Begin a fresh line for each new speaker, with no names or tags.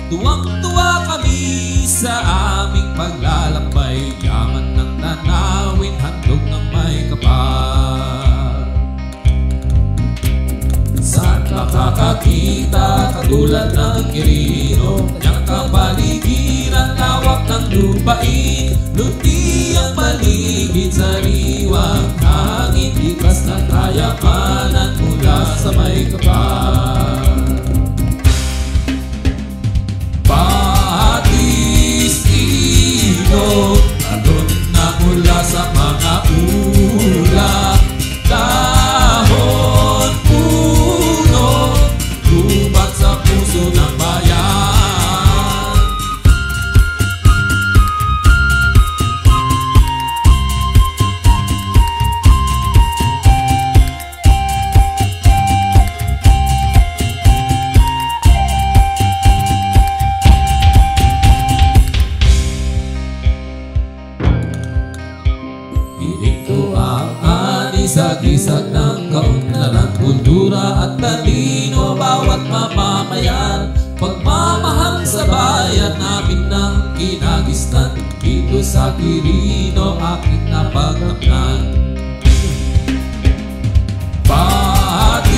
Tuwang-tuwa kami sa aming paglalakbay, yaman ng tanawin, handog ng may kapal. Saan makakakita katulad ng Quirino, kanyang kapaligiran, lawak ng lupain, luti ang paligid, sariwang hangin, likas ng kayamanan mula sa may kapal. Alon na mula sa mga ulap, dahon, puno, lubat sa puso ng bayan. Ito ang anisag-isag ng kaunlaran, kultura at talino bawat mamamayan. Pagmamahal sa bayan namin ng kinagisnan, dito sa Quirino aking napagtamnan. Batis-ino